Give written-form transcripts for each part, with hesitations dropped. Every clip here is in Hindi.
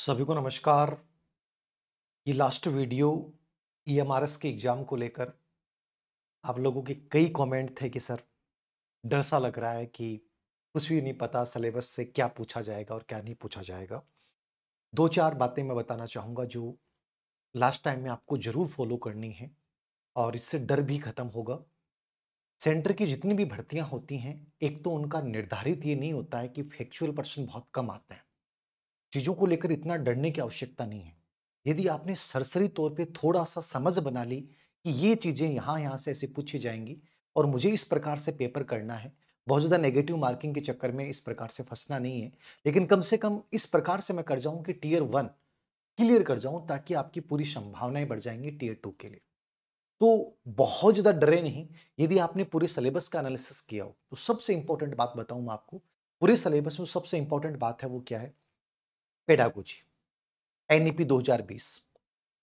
सभी को नमस्कार। ये लास्ट वीडियो ईएमआरएस के एग्जाम को लेकर आप लोगों के कई कमेंट थे कि सर डर सा लग रहा है कि कुछ भी नहीं पता सिलेबस से क्या पूछा जाएगा और क्या नहीं पूछा जाएगा। 2-4 बातें मैं बताना चाहूँगा जो लास्ट टाइम में आपको ज़रूर फॉलो करनी है और इससे डर भी खत्म होगा। सेंटर की जितनी भी भर्तियाँ होती हैं, एक तो उनका निर्धारित ये नहीं होता है कि फैक्चुअल पर्सन बहुत कम आते हैं। चीज़ों को लेकर इतना डरने की आवश्यकता नहीं है। यदि आपने सरसरी तौर पे थोड़ा-सा समझ बना ली कि ये चीज़ें यहाँ-यहाँ से ऐसे पूछी जाएँगी और मुझे इस प्रकार से पेपर करना है, बहुत ज़्यादा नेगेटिव मार्किंग के चक्कर में इस प्रकार से फँसना नहीं है। लेकिन कम से कम इस प्रकार से मैं कर जाऊँ कि टियर 1 क्लियर कर जाऊँ ताकि आपकी पूरी संभावनाएँ बढ़ जाएँगी टियर 2 के लिए। तो बहुत ज़्यादा डरे नहीं, यदि आपने पूरे सिलेबस का एनालिसिस किया हो, तो सबसे इम्पोर्टेंट बात बताऊँ मैं आपको, पूरे सिलेबस में सबसे इम्पोर्टेंट बात है वो क्या है? Pedagogy. NEP 2020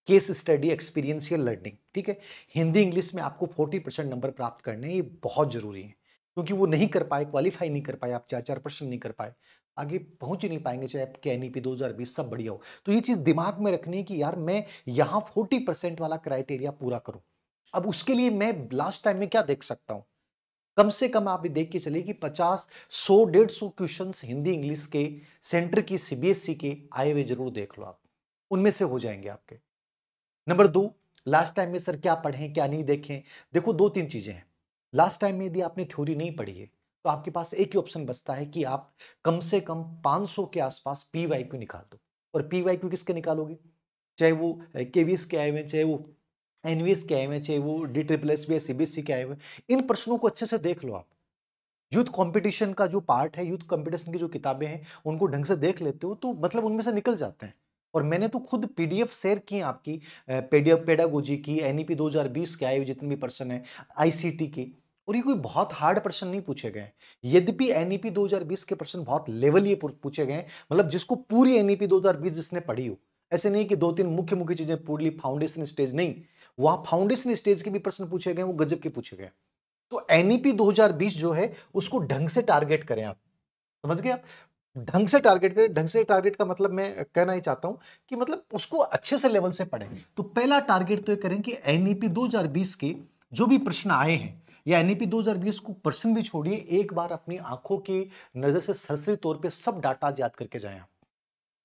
case study experiential learning. ठीक है, हिंदी इंग्लिश में आपको 40% नंबर प्राप्त करने हैं, ये बहुत जरूरी है क्योंकि वो नहीं कर पाए, क्वालिफाई नहीं कर पाए, आप 4-4% नहीं कर पाए, आगे पहुंच ही नहीं पाएंगे चाहे आपके एनईपी 2020 सब बढ़िया हो। तो ये चीज दिमाग में रखनी है कि यार मैं यहाँ 40% वाला क्राइटेरिया पूरा करूं। अब उसके लिए मैं लास्ट टाइम में क्या देख सकता हूं? कम से कम आप ये देख के चलिए कि 50 100 150 क्वेश्चंस हिंदी इंग्लिश के सेंटर की सीबीएसई के आए हुए जरूर देख लो आप, उनमें से हो जाएंगे आपके। नंबर 2, लास्ट टाइम में सर क्या पढ़ें क्या नहीं देखें? देखो 2-3 चीजें हैं। लास्ट टाइम में यदि आपने थ्योरी नहीं पढ़ी है तो आपके पास एक ही ऑप्शन बचता है कि आप कम से कम 500 के आसपास पीवाईक्यू निकाल दो। और पीवाईक्यू किसके निकालोगे? चाहे वो केवीएस के आए हुए, चाहे वो एनवीएस के आए हुए, चाहे वो डी ट्रिपल एस बी या सीबीएसई के आए हुए, इन प्रश्नों को अच्छे से देख लो आप। यूथ कंपटीशन का जो पार्ट है, यूथ कंपटीशन की जो किताबें हैं, उनको ढंग से देख लेते हो तो मतलब उनमें से निकल जाते हैं। और मैंने तो खुद पीडीएफ शेयर की हैं आपकी पीडीएफ पेडागोजी की, एनईपी 2020 के आए हुए जितने भी प्रश्न हैं, आईसीटी की। और ये कोई बहुत हार्ड प्रश्न नहीं पूछे गए हैं। यद्यपि एनईपी 2020 के प्रश्न बहुत लेवलीय पूछे गए हैं, मतलब जिसको पूरी एनईपी 2020 जिसने पढ़ी हो। ऐसे नहीं कि 2-3 मुख्य-मुख्य चीजें पूरी ली, फाउंडेशन स्टेज नहीं। वहां फाउंडेशन स्टेज के भी प्रश्न पूछे गए, वो गजब के पूछे गए। तो एनईपी 2020 जो है उसको ढंग से टारगेट करें आप। समझ गए आप? ढंग से टारगेट करें। ढंग से टारगेट का मतलब मैं कहना ही चाहता हूं कि मतलब उसको अच्छे से लेवल से पढ़ें। तो पहला टारगेट तो ये करें कि एनईपी 2020 के जो भी प्रश्न आए हैं या एनईपी 2020 को प्रश्न भी छोड़िए, एक बार अपनी आंखों की नजर से सरसरी तौर पे सब डाटा याद करके जाएं आप।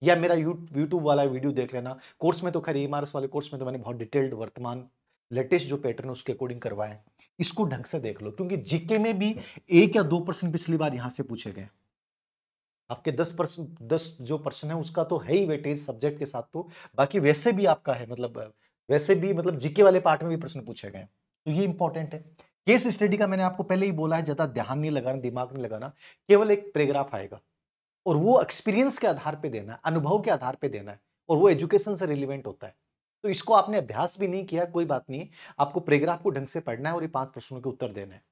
या मेरा यूट्यूब वाला वीडियो देख लेना। कोर्स में तो खैर ईएमआरएस वाले कोर्स में तो मैंने बहुत डिटेल्ड वर्तमान लेटेस्ट जो पैटर्न है उसके अकॉर्डिंग करवाए हैं। इसको ढंग से देख लो क्योंकि जीके में भी 1 या 2% पिछली बार यहां से पूछे गए। आपके 10% 10 जो पर्सन है उसका तो है ही वेटेज सब्जेक्ट के साथ, तो बाकी वैसे भी आपका है, मतलब वैसे भी मतलब जीके वाले पार्ट में भी प्रश्न पूछे गए हैं। तो ये इंपॉर्टेंट है। केस स्टडी का मैंने आपको पहले ही बोला है, ज्यादा ध्यान नहीं लगाना, दिमाग नहीं लगाना, केवल एक पैराग्राफ आएगा और वो एक्सपीरियंस के आधार पे देना है, अनुभव के आधार पे देना है और वो एजुकेशन से रिलेवेंट होता है। तो इसको आपने अभ्यास भी नहीं किया, कोई बात नहीं, आपको पैराग्राफ को ढंग से पढ़ना है और ये 5 प्रश्नों के उत्तर देने हैं।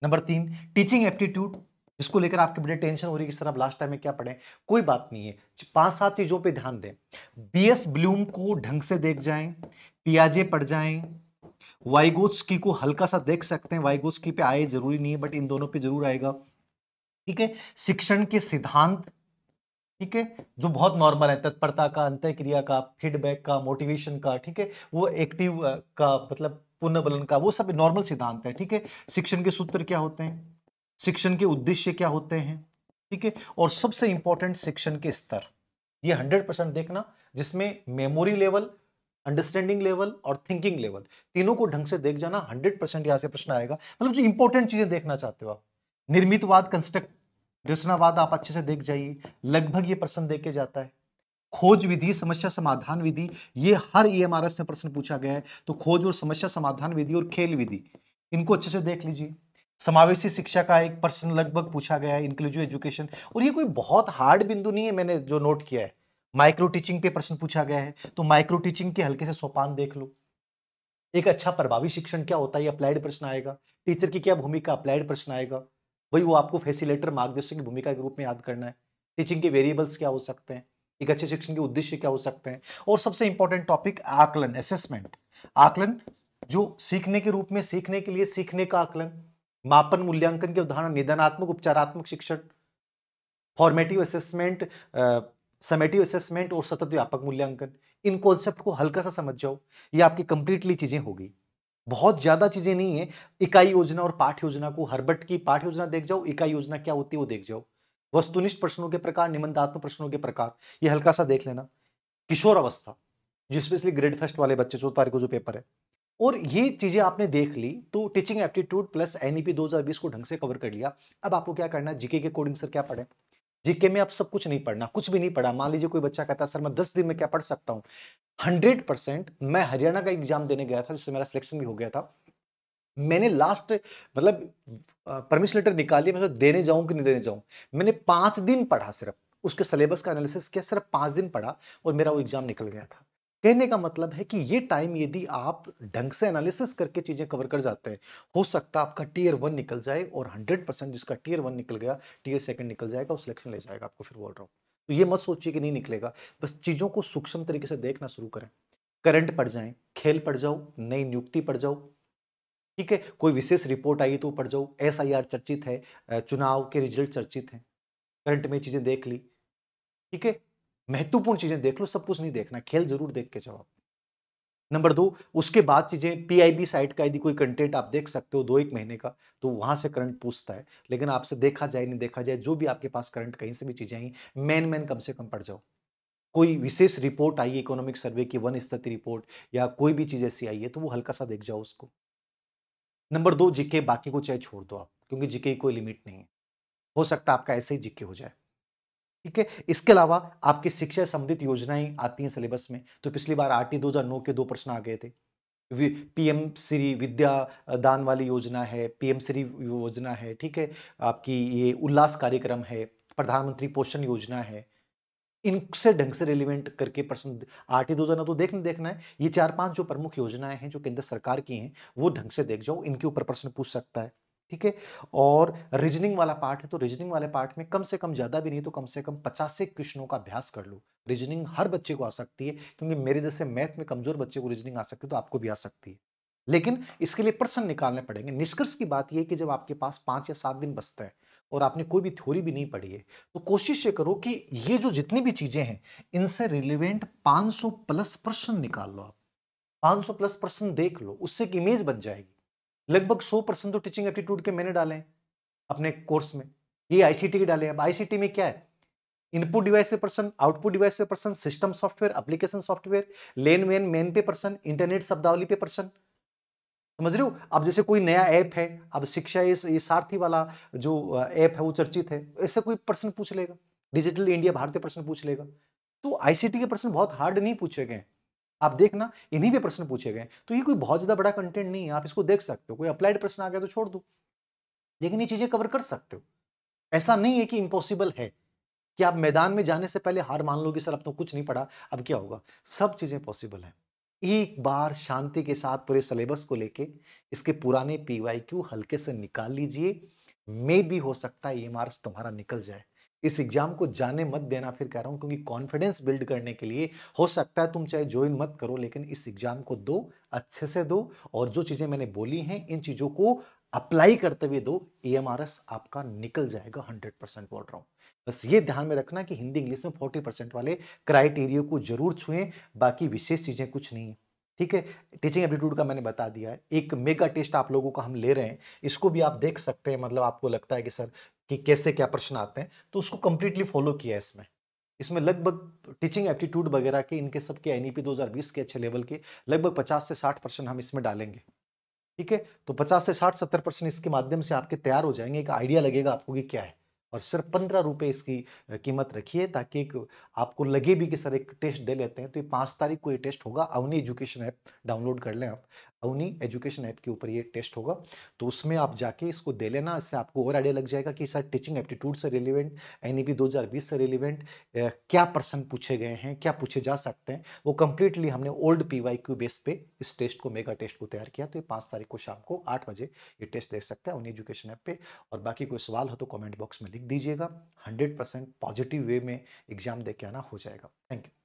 नंबर 3, टीचिंग एप्टीट्यूड, जिसको लेकर आपके बड़े टेंशन हो रही है कि सर अब लास्ट टाइम में क्या पढ़ें। कोई बात नहीं है, 5-7 चीजों पे ध्यान दें। बीएस ब्लूम को ढंग से देख जाएं, पियाजे पढ़ जाएं, वाइगोत्स्की को हल्का सा देख सकते हैं, वाइगोत्स्की पे आए जरूरी नहीं है बट इन दोनों पे जरूर आएगा। ठीक है, शिक्षण के सिद्धांत, ठीक है, जो बहुत नॉर्मल है, तत्परता का, अंतःक्रिया का, फीडबैक का, मोटिवेशन का, ठीक है, वो एक्टिव का मतलब पुनर्बलन का, वो सब नॉर्मल सिद्धांत है। ठीक है, शिक्षण के सूत्र क्या होते हैं, शिक्षण के उद्देश्य क्या होते हैं, ठीक है, और सबसे इंपॉर्टेंट शिक्षण के स्तर, ये 100% देखना, जिसमें मेमोरी लेवल, अंडरस्टैंडिंग लेवल और थिंकिंग लेवल तीनों को ढंग से देख जाना। 100% यहां से प्रश्न आएगा, मतलब जो इंपॉर्टेंट चीजें देखना चाहते हो आप। निर्मितवाद, कंस्ट्रक्ट रचनावाद आप अच्छे से देख जाइए, लगभग ये प्रश्न देके जाता है। खोज विधि, समस्या समाधान विधि, ये हर ईएमआरएस में प्रश्न पूछा गया है, तो खोज और समस्या समाधान विधि और खेल विधि, इनको अच्छे से देख लीजिए। समावेशी शिक्षा का एक प्रश्न लगभग पूछा गया है, इंक्लूसिव एजुकेशन, और ये कोई बहुत हार्ड बिंदु नहीं है, मैंने जो नोट किया है। माइक्रो टीचिंग पे प्रश्न पूछा गया है, तो माइक्रो टीचिंग के हल्के से सोपान देख लो। एक अच्छा प्रभावी शिक्षण क्या होता है, अप्लाइड प्रश्न आएगा। टीचर की क्या भूमिका, अप्लाइड प्रश्न आएगा। वही वो आपको फैसिलिटेटर, मार्गदर्शक की भूमिका के रूप में याद करना है। टीचिंग के वेरिएबल्स क्या हो सकते हैं, एक अच्छे शिक्षण के उद्देश्य क्या हो सकते हैं, और सबसे इंपॉर्टेंट टॉपिक आकलन, असेसमेंट। आकलन जो सीखने के रूप में, सीखने के लिए सीखने का आकलन, मापन मूल्यांकन के उदाहरण, निदानात्मक उपचारात्मक शिक्षण, फॉर्मेटिव असेसमेंट, समेटिव असेसमेंट और सतत व्यापक मूल्यांकन, इन कॉन्सेप्ट को हल्का सा समझ जाओ, ये आपकी कंप्लीटली चीजें होगी। बहुत ज्यादा चीजें नहीं है। इकाई योजना और पाठ योजना को, हर्बट की पाठ योजना देख जाओ, इकाई योजना क्या होती है वो देख जाओ। वस्तुनिष्ठ प्रश्नों के प्रकार, निबंधात्मक प्रश्नों के प्रकार, ये हल्का सा देख लेना। किशोर अवस्था, जो स्पेशली ग्रेड फर्स्ट वाले बच्चे, 14 तारीख को जो पेपर है, और ये चीजें आपने देख ली तो टीचिंग एप्टीट्यूड प्लस एनईपी 2020 को ढंग से कवर कर लिया। अब आपको क्या करना है, जीके के अकॉर्डिंग सर क्या पढ़े। जीके में आप सब कुछ नहीं पढ़ना, कुछ भी नहीं पढ़ा। मान लीजिए कोई बच्चा कहता है सर मैं 10 दिन में क्या पढ़ सकता हूं, 100%। मैं हरियाणा का एग्जाम देने गया था जिससे मेरा सिलेक्शन भी हो गया था। मैंने लास्ट मतलब परमिशन लेटर निकाली, मैं तो देने जाऊं कि नहीं देने जाऊं। मैंने 5 दिन पढ़ा, सिर्फ उसके सिलेबस का एनालिसिस किया, सिर्फ 5 दिन पढ़ा और मेरा वो एग्जाम निकल गया था। कहने का मतलब है कि ये टाइम यदि आप ढंग से एनालिसिस करके चीजें कवर कर जाते हैं, हो सकता है आपका टीयर 1 निकल जाए, और 100% जिसका टीयर 1 निकल गया, टीयर 2 निकल जाएगा, वो सिलेक्शन ले जाएगा आपको। फिर बोल रहा हूं, तो ये मत सोचिए कि नहीं निकलेगा। बस चीजों को सूक्ष्म तरीके से देखना शुरू करें। करंट पढ़ जाएं, खेल पढ़ जाओ, नई नियुक्ति पढ़ जाओ, ठीक है। कोई विशेष रिपोर्ट आई तो पढ़ जाओ, एसआईआर चर्चित है, चुनाव के रिजल्ट चर्चित हैं, करंट में चीजें देख ली, ठीक है। महत्वपूर्ण चीजें देख लो, सब कुछ नहीं देखना, खेल जरूर देख के जाओ। नंबर 2, उसके बाद चीजें पीआईबी साइट का यदि कोई कंटेंट आप देख सकते हो 2-1 महीने का, तो वहां से करंट पूछता है। लेकिन आपसे देखा जाए नहीं देखा जाए, जो भी आपके पास करंट कहीं से भी चीजें आई, मेन कम से कम पढ़ जाओ। कोई विशेष रिपोर्ट आई है इकोनॉमिक सर्वे की, वन स्थिति रिपोर्ट या कोई भी चीज ऐसी आई है, तो वो हल्का सा देख जाओ उसको। नंबर 2, जीके बाकी को चाहे छोड़ दो आप, क्योंकि जीके की कोई लिमिट नहीं है। हो सकता है आपका ऐसे ही जीके हो जाए, ठीक है। इसके अलावा आपकी शिक्षा संबंधित योजनाएं आती हैं सिलेबस में, तो पिछली बार आरटी 2009 के 2 प्रश्न आ गए थे। पीएम श्री विद्या दान वाली योजना है, पीएम श्री योजना है, ठीक है। आपकी ये उल्लास कार्यक्रम है, प्रधानमंत्री पोषण योजना है। इनसे ढंग से रिलेवेंट करके प्रश्न आरटी 2009 तो देखना है। ये 4-5 जो प्रमुख योजनाएं हैं जो केंद्र सरकार की हैं, वो ढंग से देख जाओ, इनके ऊपर प्रश्न पूछ सकता है, ठीक है। और रीजनिंग वाला पार्ट है, तो रीजनिंग वाले पार्ट में कम से कम, ज्यादा भी नहीं तो कम से कम 50 से क्वेश्चनों का अभ्यास कर लो। रीजनिंग हर बच्चे को आ सकती है, क्योंकि मेरे जैसे मैथ में कमजोर बच्चे को रीजनिंग आ सकती है, तो आपको भी आ सकती है। लेकिन इसके लिए प्रश्न निकालने पड़ेंगे। निष्कर्ष की बात यह है कि जब आपके पास 5 या 7 दिन बचता है और आपने कोई भी थ्योरी भी नहीं पढ़ी है, तो कोशिश ये करो कि ये जो जितनी भी चीजें हैं, इनसे रिलेवेंट 500 प्लस प्रश्न निकाल लो आप। 500 प्लस प्रश्न देख लो, उससे एक इमेज बन जाएगी। लगभग 100% तो टीचिंग एप्टीट्यूड के मैंने डाले हैं अपने कोर्स में। ये आईसीटी के डाले हैं। अब आईसीटी में क्या है, इनपुट डिवाइस से पर्सन, आउटपुट डिवाइस से person, system software, application software, lane when main पे पर्सन, इंटरनेट शब्दावली पे पर्सन। समझ रहे हो। अब जैसे कोई नया ऐप है, अब शिक्षा ये सारथी वाला जो ऐप है वो चर्चित है, ऐसे कोई प्रश्न पूछ लेगा। डिजिटल इंडिया भारतीय प्रश्न पूछ लेगा। तो आईसीटी के प्रश्न बहुत हार्ड नहीं पूछे गए, आप देखना इन्हीं पे प्रश्न पूछे गए। तो ये कोई बहुत ज्यादा बड़ा कंटेंट नहीं है, आप इसको देख सकते हो। कोई अप्लाइड प्रश्न आ गया तो छोड़ दो, लेकिन ये चीजें कवर कर सकते हो। ऐसा नहीं है कि इम्पॉसिबल है कि आप मैदान में जाने से पहले हार मान लो कि सर अब तो कुछ नहीं पढ़ा, अब क्या होगा। सब चीजें पॉसिबल है। एक बार शांति के साथ पूरे सिलेबस को लेके इसके पुराने पीवाईक्यू हल्के से निकाल लीजिए। मे भी हो सकता है ये मार्क्स तुम्हारा निकल जाए। इस एग्जाम को जाने मत देना, फिर कह रहा हूं, क्योंकि कॉन्फिडेंस बिल्ड करने के लिए हो सकता है तुम चाहे ज्वाइन मत करो, लेकिन इस एग्जाम को दो, अच्छे से दो। और जो चीजें मैंने बोली हैं, इन चीजों को अप्लाई करते हुए दो, ईएमआरएस आपका निकल जाएगा। 100% बोल रहा हूं। बस ये ध्यान में रखना कि हिंदी इंग्लिश में 40% वाले क्राइटेरिया को जरूर छुएं, बाकी विशेष चीजें कुछ नहीं है, ठीक है। टीचिंग एप्टीट्यूड का मैंने बता दिया है। एक मेगा टेस्ट आप लोगों का हम ले रहे हैं, इसको भी आप देख सकते हैं। मतलब आपको लगता है कि सर कि कैसे क्या प्रश्न आते हैं, तो उसको कंप्लीटली फॉलो किया है इसमें। इसमें लगभग टीचिंग एप्टीट्यूड वगैरह के, इनके सबके एनईपी 2020 के अच्छे लेवल के लगभग 50 से 60% हम इसमें डालेंगे, ठीक है। तो 50 से 60-70% इसके माध्यम से आपके तैयार हो जाएंगे, एक आइडिया लगेगा आपको कि क्या है। और सिर्फ 15 रुपए इसकी कीमत रखिए, ताकि एक आपको लगे भी कि सर एक टेस्ट दे लेते हैं। तो ये 5 तारीख को ये टेस्ट होगा। अवनी एजुकेशन ऐप डाउनलोड कर लें आप, अवनी एजुकेशन ऐप के ऊपर ये टेस्ट होगा। तो उसमें आप जाके इसको दे लेना, इससे आपको और आइडिया लग जाएगा कि सर टीचिंग एप्टीट्यूड से रिलेवेंट, एनईपी 2020 से रिलेवेंट क्या प्रश्न पूछे गए हैं, क्या पूछे जा सकते हैं। वो कंप्लीटली हमने ओल्ड पीवाईक्यू बेस पे इस टेस्ट को, मेगा टेस्ट को तैयार किया। तो ये 5 तारीख को शाम को 8 बजे ये टेस्ट दे सकते हैं अवनी एजुकेशन ऐप पे। और बाकी कोई सवाल हो तो कमेंट बॉक्स में लिख दीजिएगा। 100% पॉजिटिव वे में एग्जाम दे के आना, हो जाएगा। Thank you.